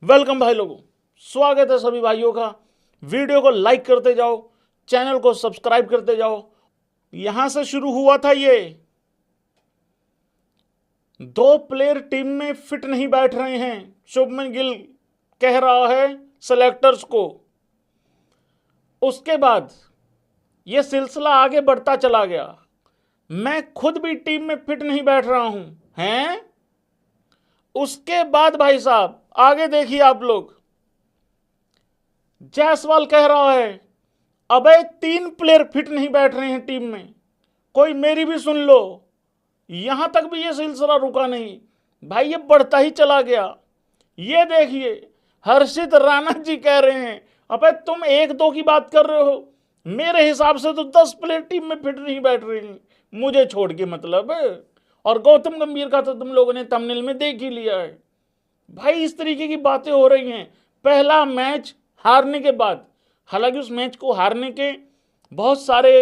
Welcome भाई लोगों, स्वागत है सभी भाइयों का। वीडियो को लाइक करते जाओ, चैनल को सब्सक्राइब करते जाओ। यहां से शुरू हुआ था ये, दो प्लेयर टीम में फिट नहीं बैठ रहे हैं। शुभमन गिल कह रहा है सेलेक्टर्स को। उसके बाद ये सिलसिला आगे बढ़ता चला गया। मैं खुद भी टीम में फिट नहीं बैठ रहा हूं हैं। उसके बाद भाई साहब आगे देखिए आप लोग, जायसवाल कह रहा है अबे 3 प्लेयर फिट नहीं बैठ रहे हैं टीम में, कोई मेरी भी सुन लो। यहां तक भी ये सिलसिला रुका नहीं भाई, ये बढ़ता ही चला गया। ये देखिए हर्षित राणा जी कह रहे हैं अबे तुम 1-2 की बात कर रहे हो, मेरे हिसाब से तो 10 प्लेयर टीम में फिट नहीं बैठ रहे हैं, मुझे छोड़ के मतलब। और गौतम गंभीर का तो तुम लोगों ने थंबनेल में देख ही लिया है। भाई इस तरीके की बातें हो रही हैं पहला मैच हारने के बाद। हालांकि उस मैच को हारने के बहुत सारे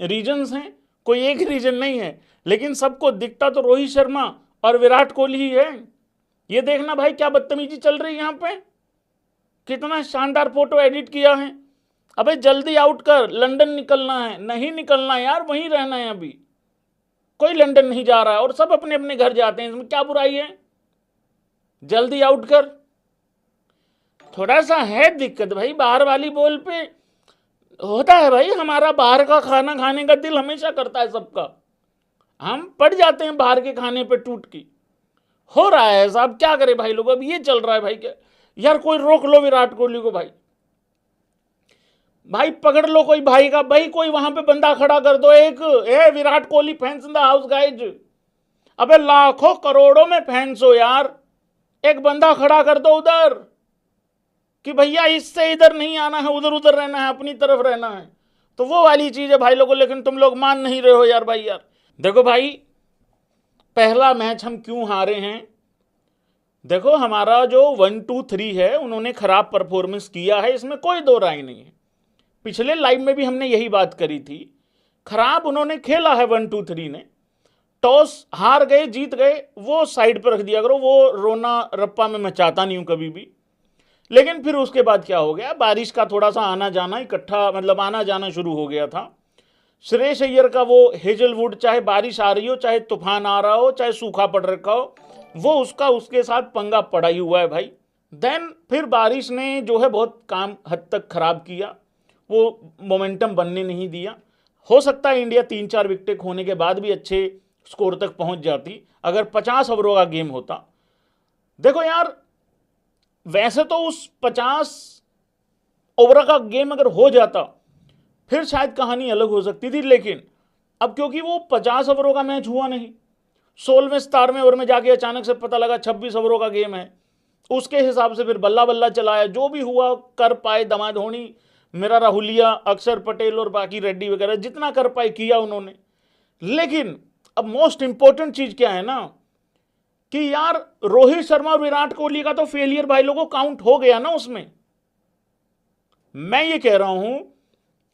रीजंस हैं, कोई एक रीजन नहीं है, लेकिन सबको दिखता तो रोहित शर्मा और विराट कोहली ही है। ये देखना भाई क्या बदतमीजी चल रही है यहाँ पे, कितना शानदार फोटो एडिट किया है। अबे जल्दी आउट कर, लंदन निकलना है। नहीं निकलना यार, वहीं रहना है। अभी कोई लंदन नहीं जा रहा है और सब अपने अपने घर जाते हैं, इसमें क्या बुराई है। जल्दी आउट कर। थोड़ा सा है दिक्कत भाई, बाहर वाली बॉल पे होता है भाई, हमारा बाहर का खाना खाने का दिल हमेशा करता है सबका, हम पड़ जाते हैं बाहर के खाने पे टूट की। हो रहा है साहब, क्या करे भाई लोग, अब ये चल रहा है भाई। क्या यार, कोई रोक लो विराट कोहली को भाई, भाई पकड़ लो कोई भाई का, भाई कोई वहां पे बंदा खड़ा कर दो एक, a Virat Kohli fans in the house guys. अबे लाखों करोड़ों में फैंस हो यार, एक बंदा खड़ा कर दो उधर कि भैया इससे इधर नहीं आना है, उधर उधर रहना है, अपनी तरफ रहना है। तो वो वाली चीज है भाई लोगों, लेकिन तुम लोग मान नहीं रहे हो यार। भाई यार देखो भाई, पहला मैच हम क्यों हारे हैं। देखो हमारा जो 1-2-3 है उन्होंने खराब परफॉर्मेंस किया है, इसमें कोई दो राय नहीं है। पिछले लाइव में भी हमने यही बात करी थी, खराब उन्होंने खेला है 1-2-3 ने। टॉस हार गए जीत गए वो साइड पर रख दिया करो, वो रोना रप्पा में मैं चाहता नहीं हूं कभी भी। लेकिन फिर उसके बाद क्या हो गया, बारिश का थोड़ा सा आना जाना इकट्ठा, मतलब आना जाना शुरू हो गया था। श्रेयस अय्यर का वो हेजलवुड, चाहे बारिश आ रही हो, चाहे तूफान आ रहा हो, चाहे सूखा पड़ रखा हो, वो उसका उसके साथ पंगा पड़ा ही हुआ है भाई। देन फिर बारिश ने जो है बहुत काम हद तक खराब किया, वो मोमेंटम बनने नहीं दिया। हो सकता है इंडिया 3-4 विकेट खोने के बाद भी अच्छे स्कोर तक पहुंच जाती अगर 50 ओवरों का गेम होता। देखो यार, वैसे तो उस 50 ओवर का गेम अगर हो जाता फिर शायद कहानी अलग हो सकती थी, लेकिन अब क्योंकि वो 50 ओवरों का मैच हुआ नहीं, 16वें 17वें ओवर में जाके अचानक से पता लगा 26 ओवरों का गेम है, उसके हिसाब से फिर बल्ला बल्ला चलाया, जो भी हुआ कर पाए। दमा धोनी, मेरा राहुलिया, अक्षर पटेल और बाकी रेड्डी वगैरह जितना कर पाए किया उन्होंने। लेकिन अब मोस्ट इंपॉर्टेंट चीज क्या है ना, कि यार रोहित शर्मा और विराट कोहली का तो फेलियर भाई लोगों काउंट हो गया ना उसमें। मैं ये कह रहा हूं,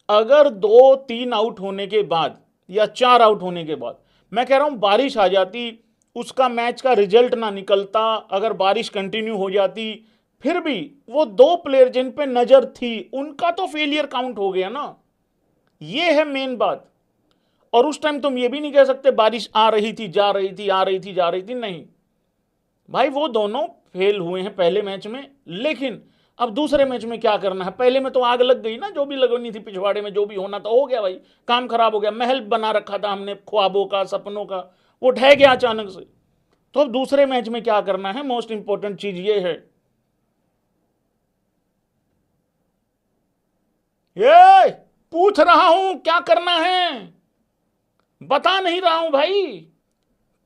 अगर 2-3 आउट होने के बाद या 4 आउट होने के बाद, मैं कह रहा हूं बारिश आ जाती, उसका मैच का रिजल्ट ना निकलता, अगर बारिश कंटिन्यू हो जाती, फिर भी वो 2 प्लेयर जिन पे नजर थी उनका तो फेलियर काउंट हो गया ना। ये है मेन बात। और उस टाइम तुम ये भी नहीं कह सकते बारिश आ रही थी जा रही थी, आ रही थी जा रही थी, नहीं भाई, वो दोनों फेल हुए हैं पहले मैच में। लेकिन अब दूसरे मैच में क्या करना है, पहले में तो आग लग गई ना, जो भी लगनी थी पिछवाड़े में, जो भी होना था हो गया भाई, काम खराब हो गया। महल बना रखा था हमने ख्वाबों का, सपनों का, वो ढह गया अचानक से। तो अब दूसरे मैच में क्या करना है, मोस्ट इंपॉर्टेंट चीज ये है, ये पूछ रहा हूं क्या करना है, बता नहीं रहा हूं भाई।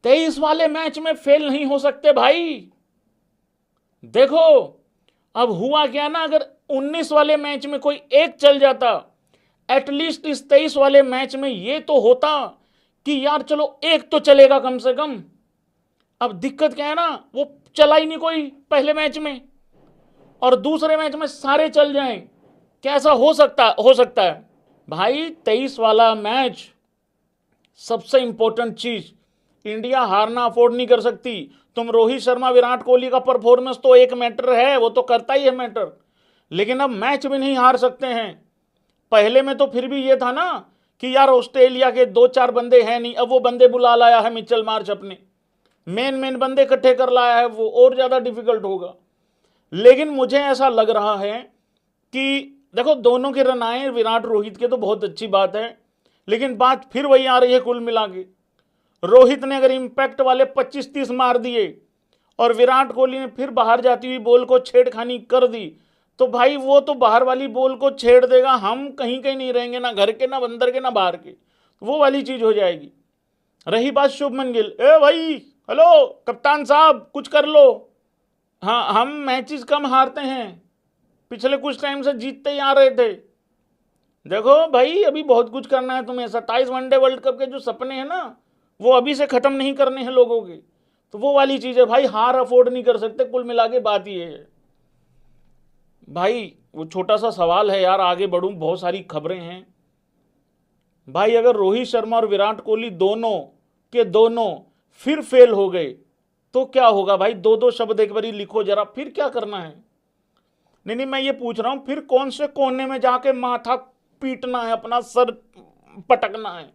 23 वाले मैच में फेल नहीं हो सकते भाई। देखो अब हुआ क्या ना, अगर 19 वाले मैच में कोई एक चल जाता, एटलीस्ट इस 23 वाले मैच में ये तो होता कि यार चलो एक तो चलेगा कम से कम। अब दिक्कत क्या है ना, वो चला ही नहीं कोई पहले मैच में, और दूसरे मैच में सारे चल जाएं। कैसा हो सकता है भाई। 23 वाला मैच सबसे इंपॉर्टेंट चीज, इंडिया हारना अफोर्ड नहीं कर सकती। तुम रोहित शर्मा विराट कोहली का परफॉर्मेंस तो एक मैटर है, वो तो करता ही है मैटर, लेकिन अब मैच भी नहीं हार सकते हैं। पहले में तो फिर भी ये था ना कि यार ऑस्ट्रेलिया के 2-4 बंदे हैं नहीं, अब वो बंदे बुला लाया है मिचेल मार्श, अपने मेन बंदे इकट्ठे कर लाया है, वो और ज्यादा डिफिकल्ट होगा। लेकिन मुझे ऐसा लग रहा है कि देखो दोनों के रन आए विराट रोहित के तो बहुत अच्छी बात है, लेकिन बात फिर वही आ रही है कुल मिला के, रोहित ने अगर इंपैक्ट वाले 25-30 मार दिए और विराट कोहली ने फिर बाहर जाती हुई बॉल को छेड़खानी कर दी, तो भाई वो तो बाहर वाली बॉल को छेड़ देगा, हम कहीं कहीं नहीं रहेंगे, ना घर के ना अंदर के ना बाहर के, वो वाली चीज हो जाएगी। रही बात शुभमन गिल, ए भाई हेलो कप्तान साहब कुछ कर लो। हाँ, हम मैचेस कम हारते हैं, पिछले कुछ टाइम से जीतते ही आ रहे थे। देखो भाई अभी बहुत कुछ करना है तुम्हें, 27 वनडे वर्ल्ड कप के जो सपने हैं ना, वो अभी से खत्म नहीं करने हैं लोगों के, तो वो वाली चीज है भाई, हार अफोर्ड नहीं कर सकते। कुल मिला के बात ये है भाई, वो छोटा सा सवाल है यार, आगे बढ़ूं, बहुत सारी खबरें हैं भाई। अगर रोहित शर्मा और विराट कोहली दोनों के दोनों फिर फेल हो गए तो क्या होगा भाई? 2-2 शब्द एक बारी लिखो जरा, फिर क्या करना है? नहीं, मैं ये पूछ रहा हूं फिर कौन से कोने में जाके माथा पीटना है, अपना सर पटकना है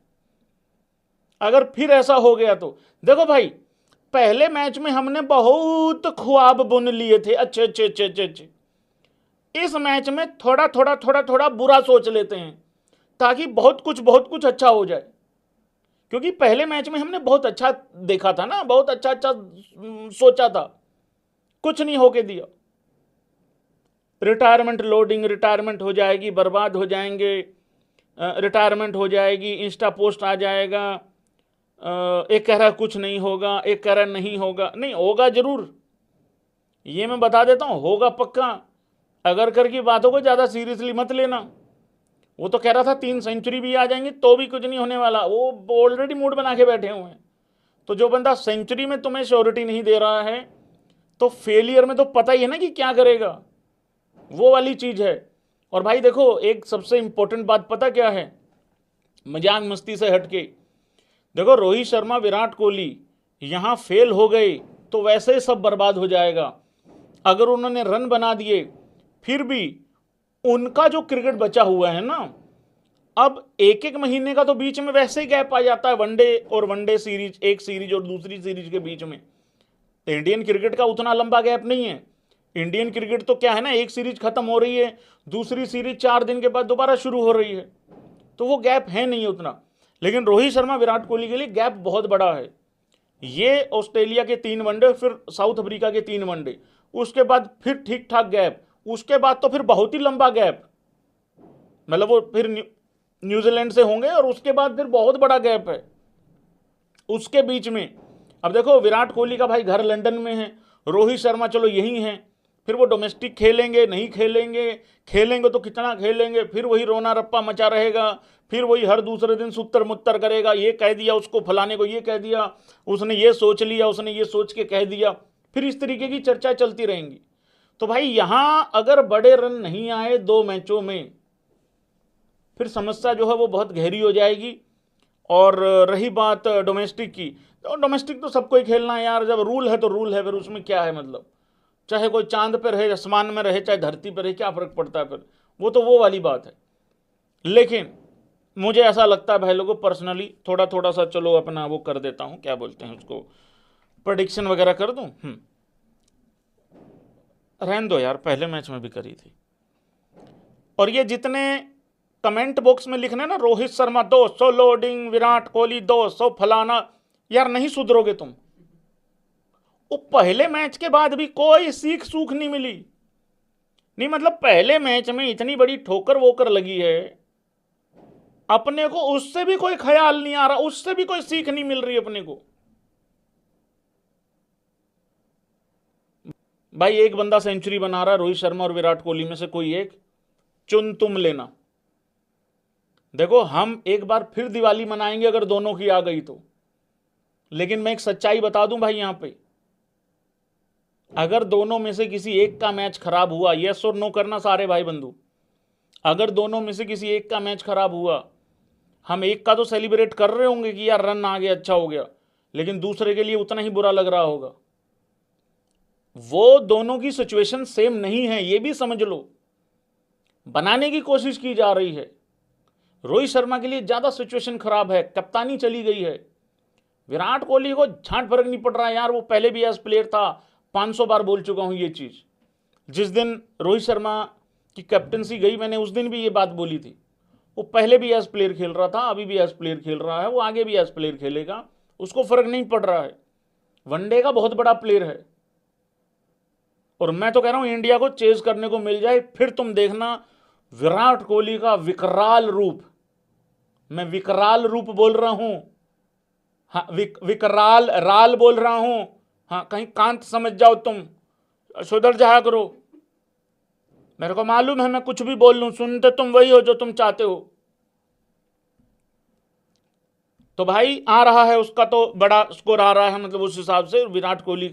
अगर फिर ऐसा हो गया तो? देखो भाई, पहले मैच में हमने बहुत ख्वाब बुन लिए थे अच्छे अच्छे अच्छे अच्छे अच्छे, इस मैच में थोड़ा थोड़ा थोड़ा थोड़ा बुरा सोच लेते हैं ताकि बहुत कुछ अच्छा हो जाए, क्योंकि पहले मैच में हमने बहुत अच्छा देखा था ना, बहुत अच्छा अच्छा सोचा था, कुछ नहीं होके दिया। रिटायरमेंट लोडिंग, रिटायरमेंट हो जाएगी, बर्बाद हो जाएंगे, रिटायरमेंट हो जाएगी, इंस्टा पोस्ट आ जाएगा, एक कह रहा कुछ नहीं होगा, एक कह रहा नहीं होगा। नहीं होगा जरूर, ये मैं बता देता हूं, होगा पक्का। अगर कर की बातों को ज्यादा सीरियसली मत लेना। वो तो कह रहा था 3 सेंचुरी भी आ जाएंगी तो भी कुछ नहीं होने वाला, वो ऑलरेडी मूड बना के बैठे हुए हैं। तो जो बंदा सेंचुरी में तुम्हें श्योरिटी नहीं दे रहा है तो फेलियर में तो पता ही है ना कि क्या करेगा, वो वाली चीज है। और भाई देखो, एक सबसे इंपॉर्टेंट बात पता क्या है, मजाक मस्ती से हटके, देखो रोहित शर्मा विराट कोहली यहां फेल हो गए तो वैसे सब बर्बाद हो जाएगा। अगर उन्होंने रन बना दिए फिर भी उनका जो क्रिकेट बचा हुआ है ना, अब एक महीने का तो बीच में वैसे ही गैप आ जाता है, वनडे और वनडे सीरीज, एक सीरीज और दूसरी सीरीज के बीच में। इंडियन क्रिकेट का उतना लंबा गैप नहीं है। इंडियन क्रिकेट तो क्या है ना, एक सीरीज खत्म हो रही है, दूसरी सीरीज 4 दिन के बाद दोबारा शुरू हो रही है, तो वो गैप है नहीं उतना। लेकिन रोहित शर्मा विराट कोहली के लिए गैप बहुत बड़ा है। ये ऑस्ट्रेलिया के 3 वनडे, फिर साउथ अफ्रीका के 3 वनडे, उसके बाद फिर ठीक ठाक गैप, उसके बाद तो फिर बहुत ही लंबा गैप, मतलब वो फिर न्यूजीलैंड से होंगे और उसके बाद फिर बहुत बड़ा गैप है उसके बीच में। अब देखो विराट कोहली का भाई घर लंदन में है, रोहित शर्मा चलो यही हैं, फिर वो डोमेस्टिक खेलेंगे नहीं खेलेंगे, खेलेंगे तो कितना खेलेंगे, फिर वही रोना रप्पा मचा रहेगा, फिर वही हर दूसरे दिन सुत्तर मुत्तर करेगा, ये कह दिया उसको, फलाने को ये कह दिया, उसने ये सोच लिया, उसने ये सोच के कह दिया, फिर इस तरीके की चर्चा चलती रहेंगी। तो भाई यहां अगर बड़े रन नहीं आए 2 मैचों में, फिर समस्या जो है वो बहुत गहरी हो जाएगी। और रही बात डोमेस्टिक की, तो डोमेस्टिक तो सबको ही खेलना है यार, जब रूल है तो रूल है, फिर उसमें क्या है मतलब, चाहे कोई चांद पर रहे, आसमान में रहे, चाहे धरती पर रहे, क्या फर्क पड़ता है फिर, वो तो वो वाली बात है। लेकिन मुझे ऐसा लगता है भाई लोगों, पर्सनली थोड़ा थोड़ा सा चलो अपना वो कर देता हूं, क्या बोलते हैं उसको, प्रेडिक्शन वगैरह कर दूं। रहने दो यार, पहले मैच में भी करी थी। और ये जितने कमेंट बॉक्स में लिखना ना, रोहित शर्मा 200 लोडिंग, विराट कोहली 200 फलाना, यार नहीं सुधरोगे तुम। वो पहले मैच के बाद भी कोई सीख सूख नहीं मिली, नहीं मतलब पहले मैच में इतनी बड़ी ठोकर वोकर लगी है, अपने को उससे भी कोई ख्याल नहीं आ रहा, उससे भी कोई सीख नहीं मिल रही अपने को। भाई एक बंदा सेंचुरी बना रहा है, रोहित शर्मा और विराट कोहली में से कोई एक चुन तुम लेना। देखो हम एक बार फिर दिवाली मनाएंगे अगर दोनों की आ गई तो, लेकिन मैं एक सच्चाई बता दूं भाई, यहां पे अगर दोनों में से किसी एक का मैच खराब हुआ, यस और नो करना सारे भाई बंधु, अगर दोनों में से किसी एक का मैच खराब हुआ, हम एक का तो सेलिब्रेट कर रहे होंगे कि यार रन आ गया अच्छा हो गया, लेकिन दूसरे के लिए उतना ही बुरा लग रहा होगा। वो दोनों की सिचुएशन सेम नहीं है, ये भी समझ लो। बनाने की कोशिश की जा रही है। रोहित शर्मा के लिए ज्यादा सिचुएशन खराब है, कप्तानी चली गई है। विराट कोहली को झांट फर्क नहीं पड़ रहा है यार, वो पहले भी एज प्लेयर था, 500 बार बोल चुका हूं ये चीज। जिस दिन रोहित शर्मा की कैप्टनसी गई, मैंने उस दिन भी ये बात बोली थी। वो पहले भी एज प्लेयर खेल रहा था, अभी भी एज प्लेयर खेल रहा है, वो आगे भी एज प्लेयर खेलेगा, उसको फर्क नहीं पड़ रहा है। वनडे का बहुत बड़ा प्लेयर है, और मैं तो कह रहा हूं इंडिया को चेज करने को मिल जाए, फिर तुम देखना विराट कोहली का विकराल रूप। मैं विकराल रूप बोल रहा हूं, हाँ, विकराल राल बोल रहा हूं। हाँ, कहीं कांत समझ जाओ तुम, सुधर जाया करो। मेरे को मालूम है मैं कुछ भी बोल लूं, सुनते तुम वही हो जो तुम चाहते हो। तो भाई आ रहा है उसका तो बड़ा स्कोर आ रहा है, मतलब उस हिसाब से विराट कोहली का।